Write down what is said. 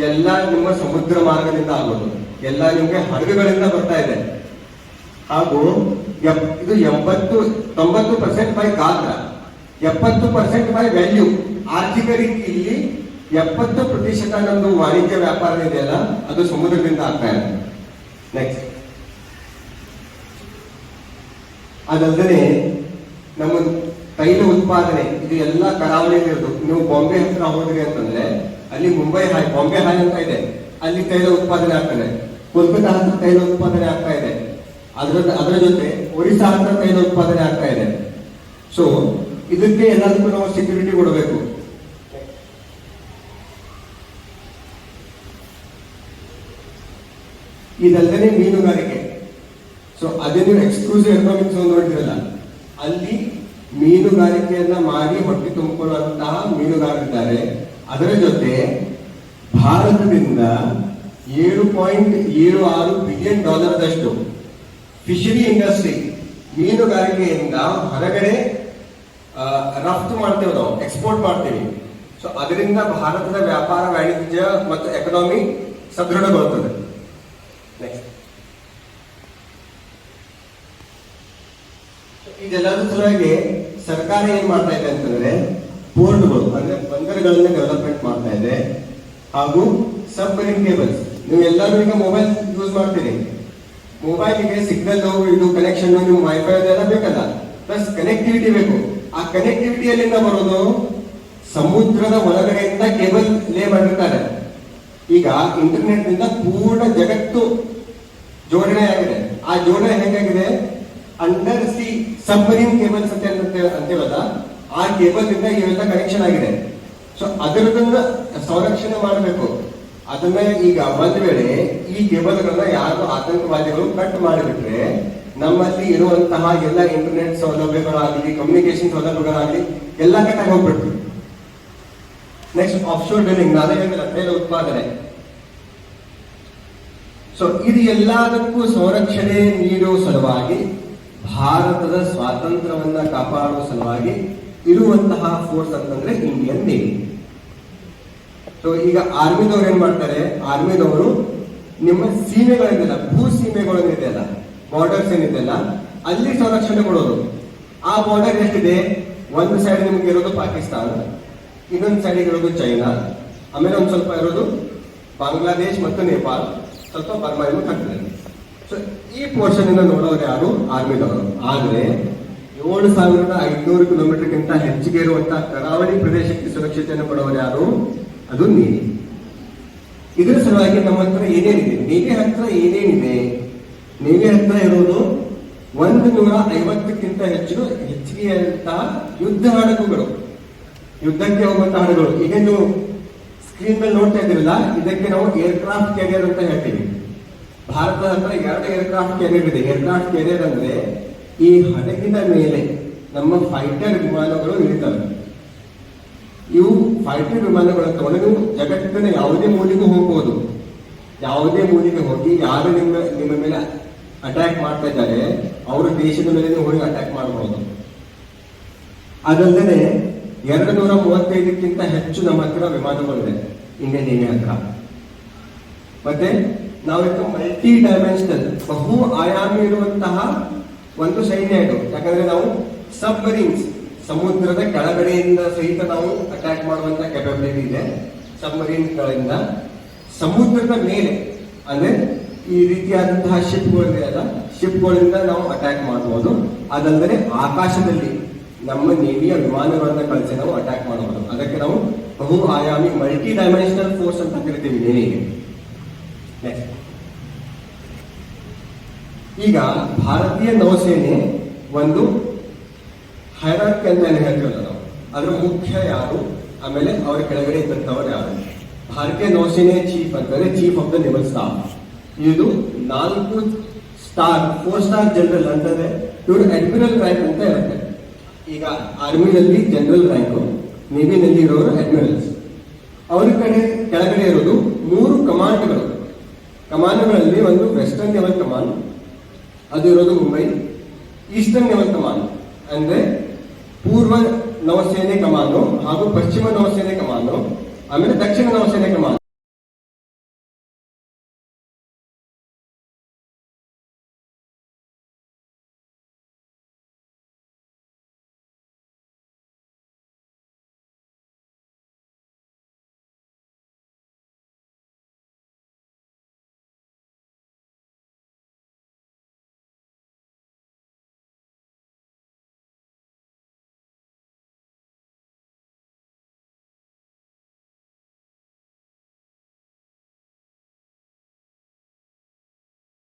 ಎಲ್ಲ ನಿಮ್ಮ ಸಮುದ್ರ ಮಾರ್ಗದಿಂದ ಆಗೋದು, ಎಲ್ಲ ನಿಮ್ಗೆ ಹಡಗುಗಳಿಂದ ಬರ್ತಾ ಇದೆ. ಹಾಗೂ ಇದು 90% ಬೈ ಗಾತ್ರ, 70% ಬೈ ವ್ಯಾಲ್ಯೂ. ಆರ್ಥಿಕ ರೀತಿಯಲ್ಲಿ 70% ನಮ್ದು ವಾಣಿಜ್ಯ ವ್ಯಾಪಾರ ಇದೆಯಲ್ಲ ಅದು ಸಮುದ್ರದಿಂದ ಆಗ್ತಾ ಇದೆ. ನೆಕ್ಸ್ಟ್, ಅದಲ್ಲದೆ ನಮ್ಮ ತೈಲ ಉತ್ಪಾದನೆ ಇದು ಎಲ್ಲ ಕರಾವಳಿಯಲ್ಲಿ ಇರೋದು. ನೀವು ಬಾಂಬೆ ಹತ್ರ ಹೋದ್ರಿ ಅಂತಂದ್ರೆ ಅಲ್ಲಿ ಮುಂಬೈ ಹಾಯ್, ಬಾಂಬೆ ಹಾಯ್ ಅಂತ ಇದೆ, ಅಲ್ಲಿ ತೈಲ ಉತ್ಪಾದನೆ ಆಗ್ತದೆ. ಕೋಲ್ಕತ್ತಾ ಹತ್ರ ತೈಲ ಉತ್ಪಾದನೆ ಆಗ್ತಾ ಇದೆ. ಅದರ ಜೊತೆ ಒರಿಸ್ಸಾ ಹತ್ರ ತೈಲ ಉತ್ಪಾದನೆ ಆಗ್ತಾ ಇದೆ. ಸೊ ಇದಕ್ಕೆ ಎಲ್ಲದಕ್ಕೂ ನಾವು ಸೆಕ್ಯೂರಿಟಿ ಕೊಡಬೇಕು. ಇದಲ್ಲದೆ ಮೀನುಗಾರಿಕೆ. ಸೊ ಅದೇ ನೀವು ಎಕ್ಸ್ಕ್ಲೂಸಿವ್ ಎಕನಾಮಿಕ್ಸ್ ನೋಡಿದ್ರಲ್ಲ, ಅಲ್ಲಿ ಮೀನುಗಾರಿಕೆಯನ್ನ ಮಾಡಿ ಹೊಟ್ಟೆ ತುಂಬಿಕೊಳ್ಳುವಂತಹ ಮೀನುಗಾರರಿದ್ದಾರೆ. ಅದರ ಜೊತೆ ಭಾರತದಿಂದ $7.76 ಬಿಲಿಯನ್ ದಷ್ಟು ಫಿಶರಿ ಇಂಡಸ್ಟ್ರಿ, ಮೀನುಗಾರಿಕೆಯಿಂದ ಹೊರಗಡೆ ರಫ್ತು ಮಾಡ್ತೇವೆ, ನಾವು ಎಕ್ಸ್ಪೋರ್ಟ್ ಮಾಡ್ತೀವಿ. ಸೊ ಅದರಿಂದ ಭಾರತದ ವ್ಯಾಪಾರ, ವಾಣಿಜ್ಯ ಮತ್ತು ಎಕನಾಮಿ ಸದೃಢಗೊಳ್ಳುತ್ತದೆ. ನೆಕ್ಸ್ಟ್, ಇದೆಲ್ಲದರ ಸಲುವಾಗಿ ಸರ್ಕಾರ ಏನ್ ಮಾಡ್ತಾ ಇದೆ ಅಂತಂದ್ರೆ ಪೋರ್ಟ್ಗಳು ಅಂದ್ರೆ ಬಂದರುಗಳನ್ನ ಡೆವಲಪ್ಮೆಂಟ್ ಮಾಡ್ತಾ ಇದೆ. ಹಾಗೂ ಸಬ್ಮರೀನ್ ಕೇಬಲ್ಸ್, ನೀವು ಎಲ್ಲರೂ ಈಗ ಮೊಬೈಲ್ ಯೂಸ್ ಮಾಡ್ತೀರಿ, ಮೊಬೈಲ್ಗೆ ಸಿಗ್ನಲ್ ಇದು ಕನೆಕ್ಷನ್, ನೀವು ವೈಫೈ ಅದೆಲ್ಲ ಬೇಕಲ್ಲ, ಪ್ಲಸ್ ಕನೆಕ್ಟಿವಿಟಿ ಬೇಕು. ಆ ಕನೆಕ್ಟಿವಿಟಿ ಎಲ್ಲಿಂದ ಬರೋದು? ಸಮುದ್ರದ ಒಳಗಡೆಯಿಂದ ಕೇಬಲ್ ಲೇ ಮಾಡಿರ್ತಾರೆ. ಈಗ ಇಂಟರ್ನೆಟ್ ನಿಂದ ಪೂರ್ಣ ಜಗತ್ತು ಜೋಡಣೆ ಆಗಿದೆ. ಆ ಜೋಡಣೆ ಹೇಗಾಗಿದೆ? ಅಂಡರ್ ಸಿ ಸಬ್ಮರೀನ್ ಕೇಬಲ್ಸ್ ಅಂತೇವಲ್ಲ, ಆ ಕೇಬಲ್ ಇಂದ ಇವೆಲ್ಲ ಕನೆಕ್ಷನ್ ಆಗಿದೆ. ಸೊ ಅದರದನ್ನ ಸಂರಕ್ಷಣೆ ಮಾಡಬೇಕು. ಅದನ್ನ ಈಗ ಒಂದ್ ವೇಳೆ ಈ ಕೇಬಲ್ಗಳನ್ನ ಯಾರು ಆತಂಕವಾದಿಗಳು ಕಟ್ ಮಾಡಿಬಿಟ್ರೆ ನಮ್ಮಲ್ಲಿ ಇರುವಂತಹ ಎಲ್ಲ ಇಂಟರ್ನೆಟ್ ಸೌಲಭ್ಯಗಳಾಗಲಿ, ಕಮ್ಯುನಿಕೇಶನ್ ಸೌಲಭ್ಯಗಳಾಗಲಿ ಎಲ್ಲ ಕಟ್ ಆಗಿ ಹೋಗ್ಬಿಡ್ತೀವಿ. ನೆಕ್ಸ್ಟ್, ಆಫ್ಶೋರ್ ಡ್ರಿಲ್ಲಿಂಗ್, ನಾನೇ ಹೇಳಿದ್ರೆ ತೈಲ ಉತ್ಪಾದನೆ. ಸೊ ಇದು ಎಲ್ಲದಕ್ಕೂ ಸಂರಕ್ಷಣೆ ನೀಡುವ ಸಲುವಾಗಿ, ಭಾರತದ ಸ್ವಾತಂತ್ರ್ಯವನ್ನ ಕಾಪಾಡುವ ಸಲುವಾಗಿ ಇರುವಂತಹ ಫೋರ್ಸ್ ಅಂತಂದ್ರೆ ಇಂಡಿಯನ್ ನೇವಿ. ಸೊ ಈಗ ಆರ್ಮಿದವ್ರು ಏನ್ ಮಾಡ್ತಾರೆ? ಆರ್ಮಿದವರು ನಿಮ್ಮ ಸೀಮೆಗಳೇನಿಲ್ಲ, ಭೂ ಸೀಮೆಗಳೇನಿದೆಯಲ್ಲ, ಬಾರ್ಡರ್ಸ್ ಏನಿದೆಯಲ್ಲ, ಅಲ್ಲಿ ಸಂರಕ್ಷಣೆ ಕೊಡೋದು. ಆ ಬಾರ್ಡರ್ ಎಷ್ಟಿದೆ? ಒಂದು ಸೈಡ್ ನಿಮ್ಗೆ ಇರೋದು ಪಾಕಿಸ್ತಾನ, ಇನ್ನೊಂದು ಸೈಡ್ ಇರೋದು ಚೈನಾ, ಆಮೇಲೆ ಒಂದ್ ಸ್ವಲ್ಪ ಇರೋದು ಬಾಂಗ್ಲಾದೇಶ್ ಮತ್ತು ನೇಪಾಳ, ಸ್ವಲ್ಪ ಬರ್ಮಾ ಇನ್ನು ಆಗ್ತದೆ. ಸೊ ಈ ಪೋರ್ಷನ್ ಇಂದ ನೋಡೋರು ಯಾರು? ಆರ್ಮಿದವರು. ಆದ್ರೆ 7,500 ಕಿಲೋಮೀಟರ್ಗಿಂತ ಹೆಚ್ಚಿಗೆ ಇರುವಂತಹ ಕರಾವಳಿ ಪ್ರದೇಶಕ್ಕೆ ಸುರಕ್ಷತೆಯನ್ನು ಕೊಡೋರು ಯಾರು? ಅದು ನೇವಿ. ಇದರ ಸಲುವಾಗಿ ನಮ್ಮ ಹತ್ರ ಏನೇನಿದೆ, ನೇವಿ ಹತ್ರ ಏನೇನಿದೆ? ನೇವಿ ಹತ್ರ ಇರೋದು 150ಕ್ಕಿಂತ ಹೆಚ್ಚಿಗೆಯಂತಹ ಯುದ್ಧ ಹಡಗುಗಳು, ಯುದ್ಧಕ್ಕೆ ಹೋಗುವಂತಹ ಹಡಗುಗಳು. ಈಗ ನೀವು ಸ್ಕ್ರೀನ್ ಮೇಲೆ ನೋಡ್ತಾ ಇದ್ದೀರಲ್ಲ, ಇದಕ್ಕೆ ನಾವು ಏರ್ಕ್ರಾಫ್ಟ್ ಕ್ಯಾರಿಯರ್ ಅಂತ ಹೇಳ್ತೀವಿ. ಭಾರತದ ಹತ್ರ 2 ಏರ್ಕ್ರಾಫ್ಟ್ ಕ್ಯಾರಿಯರ್ ಇದೆ. ಏರ್ಕ್ರಾಫ್ಟ್ ಕ್ಯಾರಿಯರ್ ಅಂದ್ರೆ ಈ ಹಡಗಿನ ಮೇಲೆ ನಮ್ಮ ಫೈಟರ್ ವಿಮಾನಗಳು ಇಳಿತವೆ. ಇವು ಫೈಟರ್ ವಿಮಾನಗಳು ತಗೊಂಡು ನೀವು ಜಗತ್ತಿನ ಯಾವುದೇ ಮೂಲೆಗೂ ಹೋಗಬಹುದು. ಯಾವುದೇ ಮೂಲೆಗೆ ಹೋಗಿ ಯಾರು ನಿಮ್ಮ ಮೇಲೆ ಅಟ್ಯಾಕ್ ಮಾಡ್ತಾ ಇದ್ದಾರೆ ಅವರ ದೇಶದ ಮೇಲೆ ನೀವು ಹೋಗಿ ಅಟ್ಯಾಕ್ ಮಾಡಬಹುದು. ಅದಲ್ಲದೆ 235ಕ್ಕಿಂತ ಹೆಚ್ಚು ನಮ್ಮ ಹತ್ರ ವಿಮಾನಗಳಿದೆ ಇಂಡಿಯನ್ ನೇವಿ ಹತ್ರ. ಮತ್ತೆ ನಾವಿತ್ತು ಮಲ್ಟಿ ಡೈಮೆನ್ಷನಲ್, ಬಹು ಆಯಾಮಿ ಇರುವಂತಹ ಒಂದು ಸೈನ್ಯ ಇದು. ಯಾಕಂದ್ರೆ ನಾವು ಸಬ್ಮರೀನ್ಸ್, ಸಮುದ್ರದ ಕೆಳಗಡೆಯಿಂದ ಸಹಿತ ನಾವು ಅಟ್ಯಾಕ್ ಮಾಡುವಂತ ಕೆಪಾಬಿಲಿಟಿ ಇದೆ ಸಬ್ಮರೀನ್ಸ್ ಗಳಿಂದ. ಸಮುದ್ರದ ಮೇಲೆ ಅಂದ್ರೆ ಈ ರೀತಿಯಾದಂತಹ ಶಿಪ್ಗಳಿದೆಯಲ್ಲ, ಶಿಪ್ಗಳಿಂದ ನಾವು ಅಟ್ಯಾಕ್ ಮಾಡಬಹುದು. ಅದಲ್ಲದೆ ಆಕಾಶದಲ್ಲಿ ನಮ್ಮ ನೇವಿಯ ವಿಮಾನಗಳನ್ನ ಕಳಿಸಿ ನಾವು ಅಟ್ಯಾಕ್ ಮಾಡಬಹುದು. ಅದಕ್ಕೆ ನಾವು ಬಹು ಆಯಾಮಿ ಮಲ್ಟಿ ಡೈಮೆನ್ಷನಲ್ ಫೋರ್ಸ್ ಅಂತ ಕರಿತೀವಿ ನೇವಿಗೆ. ನೆಕ್ಸ್ಟ್, ಈಗ ಭಾರತೀಯ ನೌಸೇನೆ ಒಂದು ಹೈರಾರ್ಕಿ ಅಂತ ಹೇಳ್ತೀವಲ್ಲ ನಾವು, ಅದ್ರ ಮುಖ್ಯ ಯಾರು, ಆಮೇಲೆ ಅವರ ಕೆಳಗಡೆ ಇದ್ದಂಥವ್ರು ಯಾರು? ಭಾರತೀಯ ನೌಸೇನೆ ಚೀಫ್ ಅಂತಂದ್ರೆ chief of the naval staff. ಇದು 4 ಸ್ಟಾರ್ 4 ಸ್ಟಾರ್ ಜನರಲ್ ಅಂತಂದ್ರೆ ಇವರು ಅಡ್ಮಿರಲ್ ರ್ಯಾಂಕ್ ಅಂತ ಇರುತ್ತೆ. ಈಗ ಆರ್ಮಿನಲ್ಲಿ ಜನರಲ್ ರ್ಯಾಂಕ್, ನೇವಿನಲ್ಲಿ ಇರೋರು ಅಡ್ಮಿರಲ್ಸ್. ಅವ್ರ ಕೆಳಗಡೆ ಇರೋದು 3 ಕಮಾಂಡ್ಗಳು. ಕಮಾಂಡ್ಗಳಲ್ಲಿ ಒಂದು ವೆಸ್ಟರ್ನ್ ನೇವಲ್ ಕಮಾಂಡ್, ಅದು ಇರೋದು ಮುಂಬೈ. ಈಸ್ಟರ್ನ್ ನೇವಲ್ ಕಮಾಂಡ್ ಅಂದ್ರೆ ಪೂರ್ವ ನೌಸೇನೆ ಕಮಾಂಡು ಹಾಗೂ ಪಶ್ಚಿಮ ನೌಸೇನೆ ಕಮಾಂಡು, ಆಮೇಲೆ ದಕ್ಷಿಣ ನೌಸೇನೆ ಕಮಾಂಡ್.